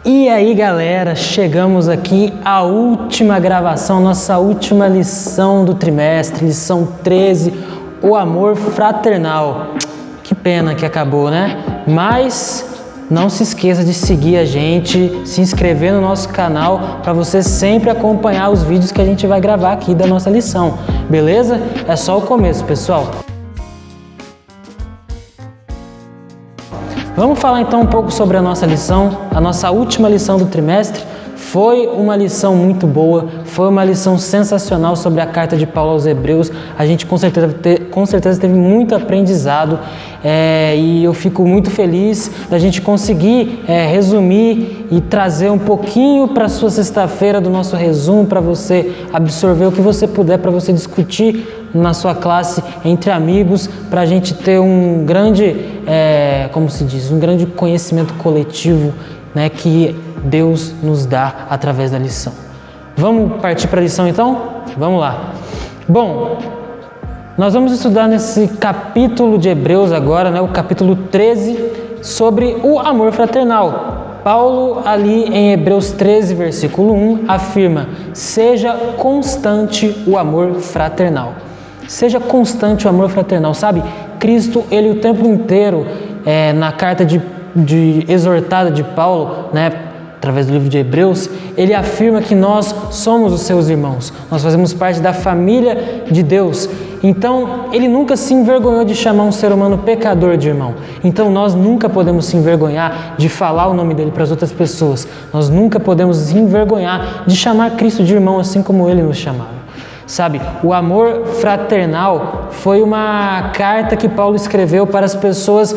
E aí galera, chegamos aqui à última gravação, nossa última lição do trimestre, lição 13, o amor fraternal. Que pena que acabou, né? Mas não se esqueça de seguir a gente, se inscrever no nosso canal para você sempre acompanhar os vídeos que a gente vai gravar aqui da nossa lição, beleza? É só o começo, pessoal. Vamos falar então um pouco sobre a nossa lição, a nossa última lição do trimestre. Foi uma lição muito boa, foi uma lição sensacional sobre a carta de Paulo aos Hebreus. A gente com certeza teve muito aprendizado e eu fico muito feliz da gente conseguir resumir e trazer um pouquinho para a sua sexta-feira do nosso resumo, para você absorver o que você puder, para você discutir na sua classe, entre amigos, para a gente ter um grande, um grande conhecimento coletivo, né, que Deus nos dá através da lição. Vamos partir para a lição então? Vamos lá. Bom, nós vamos estudar nesse capítulo de Hebreus agora, né, o capítulo 13, sobre o amor fraternal. Paulo, ali em Hebreus 13, versículo 1, afirma: seja constante o amor fraternal. Seja constante o amor fraternal, sabe? Cristo, ele o tempo inteiro, na carta de exortada de Paulo, né, através do livro de Hebreus, ele afirma que nós somos os seus irmãos, nós fazemos parte da família de Deus. Então, ele nunca se envergonhou de chamar um ser humano pecador de irmão. Então, nós nunca podemos se envergonhar de falar o nome dele para as outras pessoas. Nós nunca podemos se envergonhar de chamar Cristo de irmão, assim como ele nos chamava. Sabe, o amor fraternal foi uma carta que Paulo escreveu para as pessoas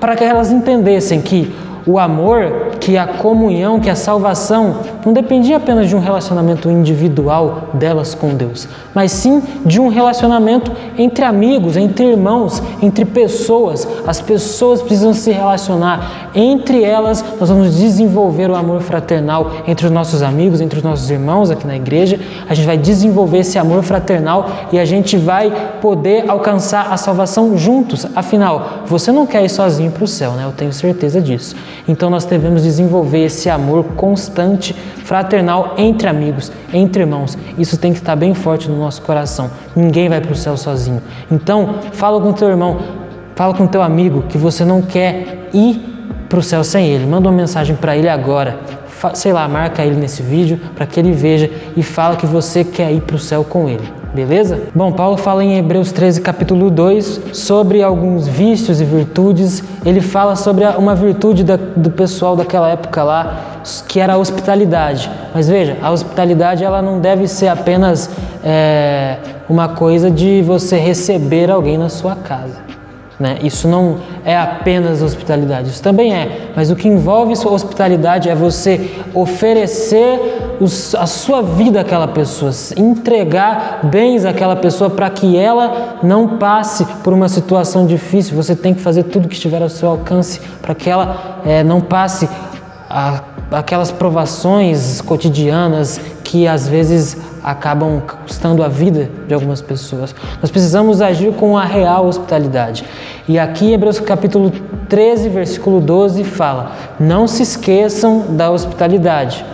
para que elas entendessem que o amor, que a comunhão, que a salvação não dependia apenas de um relacionamento individual delas com Deus, mas sim de um relacionamento entre amigos, entre irmãos, entre pessoas. As pessoas precisam se relacionar. Entre elas, nós vamos desenvolver o amor fraternal entre os nossos amigos, entre os nossos irmãos aqui na igreja. A gente vai desenvolver esse amor fraternal e a gente vai poder alcançar a salvação juntos. Afinal, você não quer ir sozinho para o céu, né? Eu tenho certeza disso. Então nós devemos desenvolver esse amor constante, fraternal entre amigos, entre irmãos. Isso tem que estar bem forte no nosso coração. Ninguém vai para o céu sozinho. Então, fala com teu irmão, fala com teu amigo que você não quer ir para o céu sem ele. Manda uma mensagem para ele agora. Sei lá, marca ele nesse vídeo para que ele veja e fala que você quer ir para o céu com ele. Beleza? Bom, Paulo fala em Hebreus 13, capítulo 2, sobre alguns vícios e virtudes. Ele fala sobre uma virtude do pessoal daquela época lá, que era a hospitalidade. Mas veja, a hospitalidade ela não deve ser apenas uma coisa de você receber alguém na sua casa, né? Isso não é apenas hospitalidade, isso também é, mas o que envolve hospitalidade é você oferecer a sua vida àquela pessoa, entregar bens àquela pessoa para que ela não passe por uma situação difícil. Você tem que fazer tudo que estiver ao seu alcance para que ela não passe aquelas provações cotidianas que às vezes acabam custando a vida de algumas pessoas. Nós precisamos agir com a real hospitalidade. E aqui em Hebreus capítulo 13, versículo 12 fala: não se esqueçam da hospitalidade.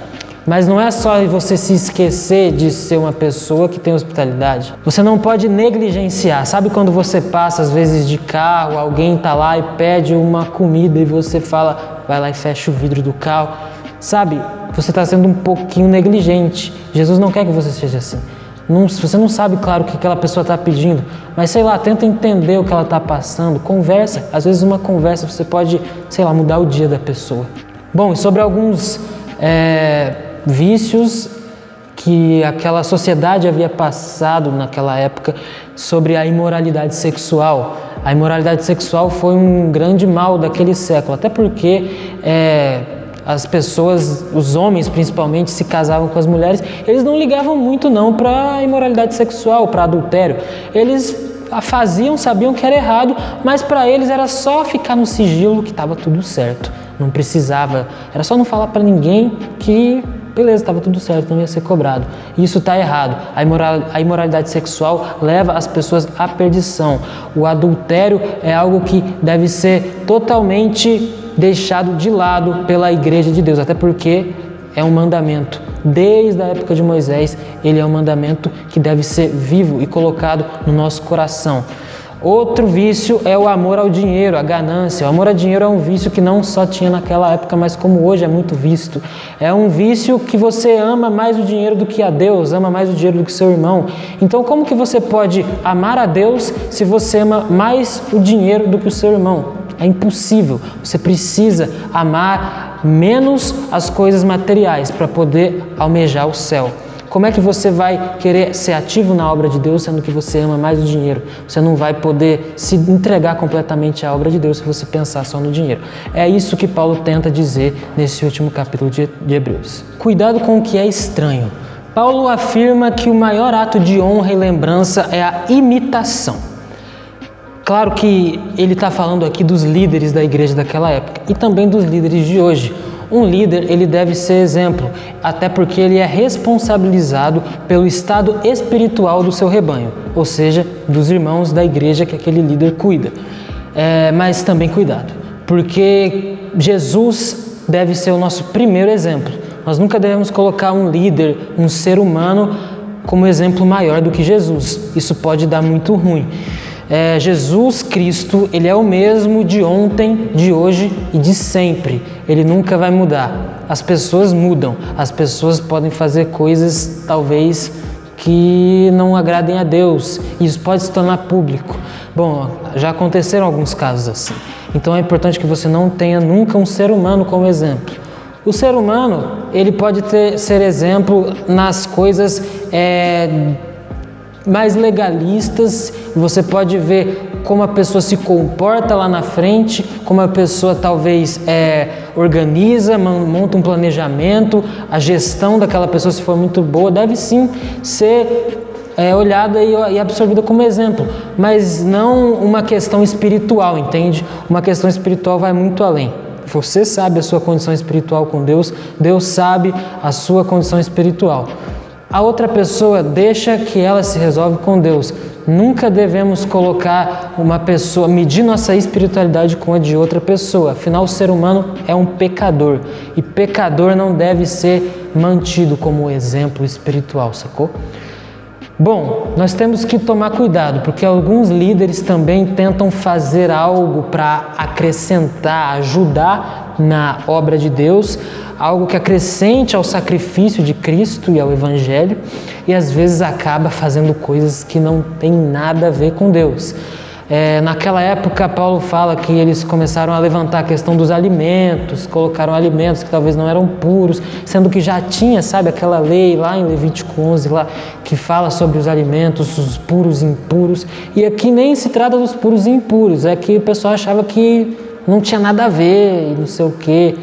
Mas não é só você se esquecer de ser uma pessoa que tem hospitalidade. Você não pode negligenciar. Sabe quando você passa às vezes de carro, alguém está lá e pede uma comida e você vai lá e fecha o vidro do carro. Sabe, você está sendo um pouquinho negligente. Jesus não quer que você seja assim. Você não sabe, claro, o que aquela pessoa está pedindo, mas sei lá, tenta entender o que ela está passando, conversa. Às vezes uma conversa você pode, sei lá, mudar o dia da pessoa. Bom, e sobre alguns vícios que aquela sociedade havia passado naquela época, sobre a imoralidade sexual. A imoralidade sexual foi um grande mal daquele século, até porque as pessoas, os homens principalmente, se casavam com as mulheres, eles não ligavam muito não para a imoralidade sexual, para adultério. Eles faziam, sabiam que era errado, mas para eles era só ficar no sigilo que estava tudo certo. Não precisava, era só não falar para ninguém que beleza, estava tudo certo, não ia ser cobrado. Isso está errado. A imoralidade sexual leva as pessoas à perdição. O adultério é algo que deve ser totalmente deixado de lado pela igreja de Deus, até porque é um mandamento. Desde a época de Moisés, ele é um mandamento que deve ser vivo e colocado no nosso coração. Outro vício é o amor ao dinheiro, a ganância. O amor ao dinheiro é um vício que não só tinha naquela época, mas como hoje é muito visto. É um vício que você ama mais o dinheiro do que a Deus, ama mais o dinheiro do que seu irmão. Então, como que você pode amar a Deus se você ama mais o dinheiro do que o seu irmão? É impossível. Você precisa amar menos as coisas materiais para poder almejar o céu. Como é que você vai querer ser ativo na obra de Deus, sendo que você ama mais o dinheiro? Você não vai poder se entregar completamente à obra de Deus se você pensar só no dinheiro. É isso que Paulo tenta dizer nesse último capítulo de Hebreus. Cuidado com o que é estranho. Paulo afirma que o maior ato de honra e lembrança é a imitação. Claro que ele está falando aqui dos líderes da igreja daquela época e também dos líderes de hoje. Um líder, ele deve ser exemplo, até porque ele é responsabilizado pelo estado espiritual do seu rebanho, ou seja, dos irmãos da igreja que aquele líder cuida. Mas também cuidado, porque Jesus deve ser o nosso primeiro exemplo. Nós nunca devemos colocar um líder, um ser humano, como exemplo maior do que Jesus. Isso pode dar muito ruim. Jesus Cristo, ele é o mesmo de ontem, de hoje e de sempre. Ele nunca vai mudar. As pessoas mudam. As pessoas podem fazer coisas, talvez, que não agradem a Deus. Isso pode se tornar público. Bom, já aconteceram alguns casos assim. Então é importante que você não tenha nunca um ser humano como exemplo. O ser humano, ele pode ser exemplo nas coisas mais legalistas. Você pode ver como a pessoa se comporta lá na frente, como a pessoa talvez organiza, monta um planejamento, a gestão daquela pessoa, se for muito boa, deve sim ser olhada e absorvida como exemplo, mas não uma questão espiritual, entende? Uma questão espiritual vai muito além. Você sabe a sua condição espiritual com Deus, Deus sabe a sua condição espiritual. A outra pessoa, deixa que ela se resolve com Deus. Nunca devemos colocar uma pessoa, medir nossa espiritualidade com a de outra pessoa. Afinal, o ser humano é um pecador. E pecador não deve ser mantido como exemplo espiritual, sacou? Bom, nós temos que tomar cuidado, porque alguns líderes também tentam fazer algo para acrescentar, ajudar na obra de Deus, algo que acrescente ao sacrifício de Cristo e ao Evangelho, e às vezes acaba fazendo coisas que não tem nada a ver com Deus. Naquela época, Paulo fala que eles começaram a levantar a questão dos alimentos, colocaram alimentos que talvez não eram puros, sendo que já tinha, sabe, aquela lei lá em Levítico 11, lá, que fala sobre os alimentos, os puros e impuros, e aqui nem se trata dos puros e impuros, é que o pessoal achava que não tinha nada a ver, não sei o quê,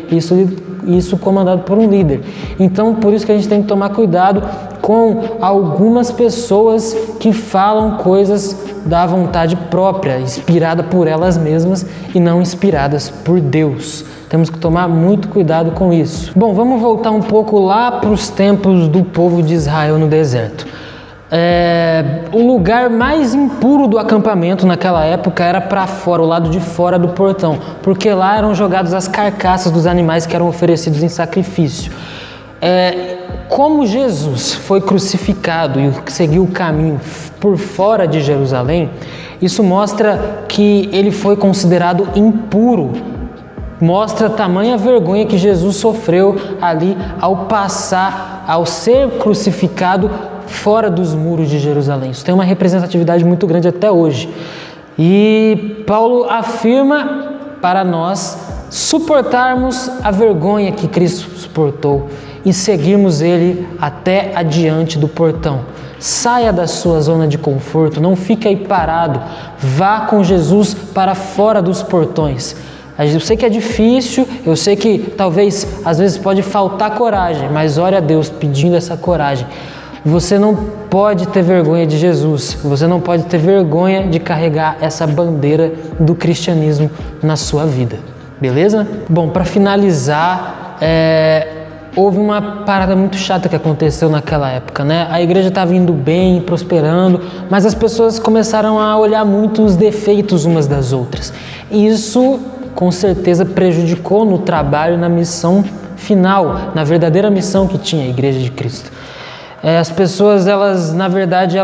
isso comandado por um líder. Então, por isso que a gente tem que tomar cuidado com algumas pessoas que falam coisas da vontade própria, inspirada por elas mesmas e não inspiradas por Deus. Temos que tomar muito cuidado com isso. Bom, vamos voltar um pouco lá para os tempos do povo de Israel no deserto. O lugar mais impuro do acampamento naquela época era para fora, o lado de fora do portão, porque lá eram jogadas as carcaças dos animais que eram oferecidos em sacrifício. Como Jesus foi crucificado e seguiu o caminho por fora de Jerusalém, isso mostra que ele foi considerado impuro. Mostra a tamanha vergonha que Jesus sofreu ali ao ser crucificado fora dos muros de Jerusalém. Isso tem uma representatividade muito grande até hoje. E Paulo afirma para nós suportarmos a vergonha que Cristo suportou e seguirmos Ele até adiante do portão. Saia da sua zona de conforto, não fique aí parado, vá com Jesus para fora dos portões. Eu sei que é difícil, eu sei que talvez às vezes pode faltar coragem, mas ore a Deus pedindo essa coragem. Você não pode ter vergonha de Jesus, você não pode ter vergonha de carregar essa bandeira do cristianismo na sua vida, beleza? Bom, para finalizar, houve uma parada muito chata que aconteceu naquela época, né? A igreja estava indo bem, prosperando, mas as pessoas começaram a olhar muito os defeitos umas das outras. E isso com certeza prejudicou no trabalho, na missão final, na verdadeira missão que tinha a Igreja de Cristo. As pessoas, na verdade,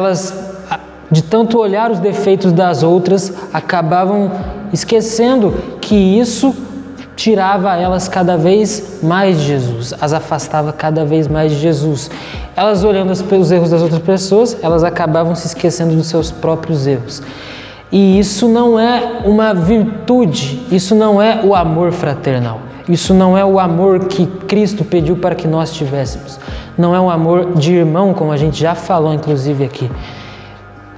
de tanto olhar os defeitos das outras, acabavam esquecendo que isso tirava elas cada vez mais de Jesus, as afastava cada vez mais de Jesus. Elas olhando os erros das outras pessoas, elas acabavam se esquecendo dos seus próprios erros. E isso não é uma virtude, isso não é o amor fraternal, isso não é o amor que Cristo pediu para que nós tivéssemos. Não é um amor de irmão, como a gente já falou inclusive aqui.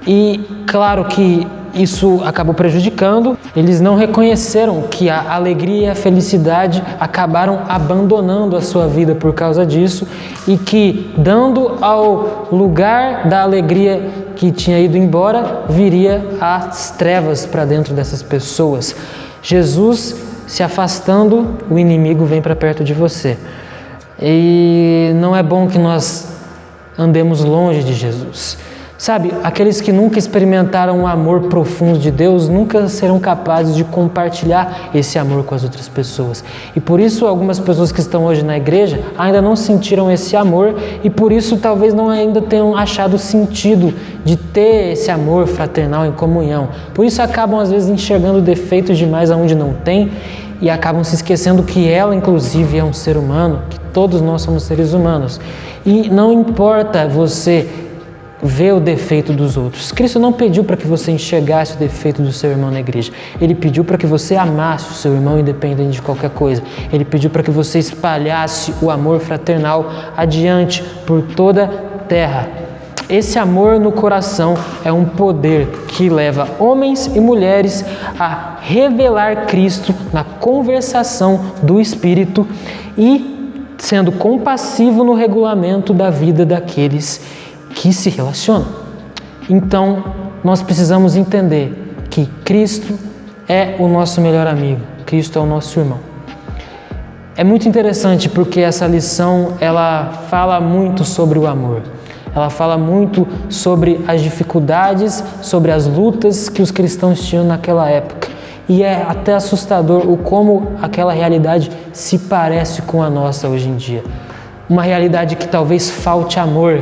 E claro que isso acabou prejudicando, eles não reconheceram que a alegria e a felicidade acabaram abandonando a sua vida por causa disso e que, dando ao lugar da alegria que tinha ido embora, viria as trevas para dentro dessas pessoas. Jesus se afastando, o inimigo vem para perto de você. E não é bom que nós andemos longe de Jesus. Sabe, aqueles que nunca experimentaram o amor profundo de Deus nunca serão capazes de compartilhar esse amor com as outras pessoas. E por isso algumas pessoas que estão hoje na igreja ainda não sentiram esse amor e por isso talvez não ainda tenham achado sentido de ter esse amor fraternal em comunhão. Por isso acabam às vezes enxergando defeitos demais aonde não tem e acabam se esquecendo que ela inclusive é um ser humano, que todos nós somos seres humanos. E não importa você ver o defeito dos outros. Cristo não pediu para que você enxergasse o defeito do seu irmão na igreja. Ele pediu para que você amasse o seu irmão independente de qualquer coisa. Ele pediu para que você espalhasse o amor fraternal adiante por toda a terra. Esse amor no coração é um poder que leva homens e mulheres a revelar Cristo na conversação do Espírito e sendo compassivo no regulamento da vida daqueles que se relacionam. Então, nós precisamos entender que Cristo é o nosso melhor amigo, Cristo é o nosso irmão. É muito interessante porque essa lição, ela fala muito sobre o amor. Ela fala muito sobre as dificuldades, sobre as lutas que os cristãos tinham naquela época. E é até assustador o como aquela realidade se parece com a nossa hoje em dia. Uma realidade que talvez falte amor.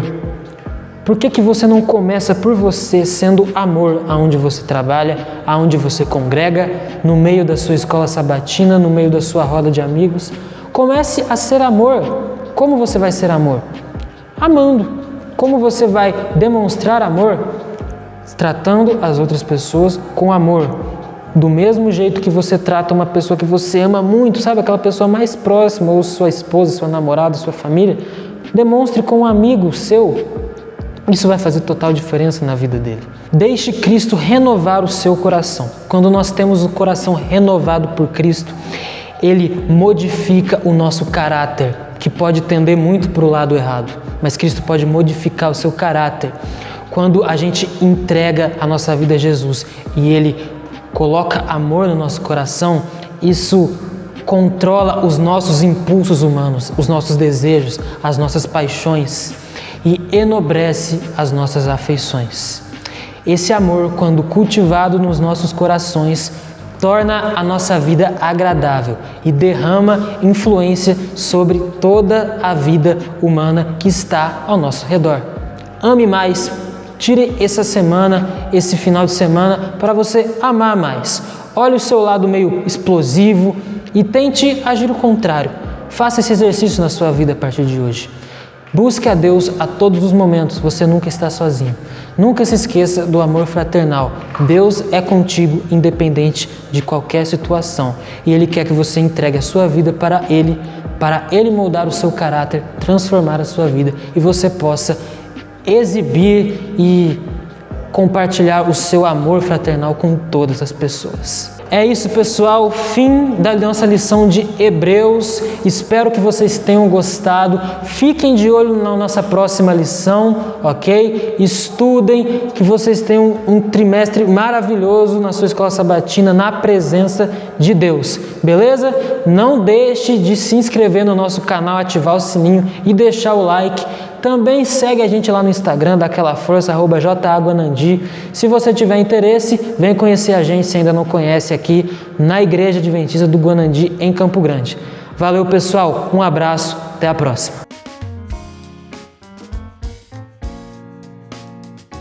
Por que você não começa por você sendo amor aonde você trabalha, aonde você congrega, no meio da sua escola sabatina, no meio da sua roda de amigos? Comece a ser amor. Como você vai ser amor? Amando. Como você vai demonstrar amor? Tratando as outras pessoas com amor. Do mesmo jeito que você trata uma pessoa que você ama muito, sabe? Aquela pessoa mais próxima, ou sua esposa, sua namorada, sua família. Demonstre com um amigo seu. Isso vai fazer total diferença na vida dele. Deixe Cristo renovar o seu coração. Quando nós temos o coração renovado por Cristo, Ele modifica o nosso caráter, que pode tender muito para o lado errado. Mas Cristo pode modificar o seu caráter. Quando a gente entrega a nossa vida a Jesus e Ele coloca amor no nosso coração, isso controla os nossos impulsos humanos, os nossos desejos, as nossas paixões e enobrece as nossas afeições. Esse amor, quando cultivado nos nossos corações, torna a nossa vida agradável e derrama influência sobre toda a vida humana que está ao nosso redor. Ame mais. Tire essa semana, esse final de semana, para você amar mais. Olhe o seu lado meio explosivo e tente agir o contrário. Faça esse exercício na sua vida a partir de hoje. Busque a Deus a todos os momentos, você nunca está sozinho. Nunca se esqueça do amor fraternal. Deus é contigo, independente de qualquer situação. E Ele quer que você entregue a sua vida para Ele moldar o seu caráter, transformar a sua vida e você possa exibir e compartilhar o seu amor fraternal com todas as pessoas. É isso, pessoal, fim da nossa lição de Hebreus. Espero que vocês tenham gostado. Fiquem de olho na nossa próxima lição, ok? Estudem, que vocês tenham um trimestre maravilhoso na sua escola sabatina, na presença de Deus, beleza? Não deixe de se inscrever no nosso canal, ativar o sininho e deixar o like. Também segue a gente lá no Instagram, dá aquela força, @JAGuanandi. Se você tiver interesse, vem conhecer a gente se ainda não conhece aqui na Igreja Adventista do Guanandi, em Campo Grande. Valeu, pessoal, um abraço, até a próxima.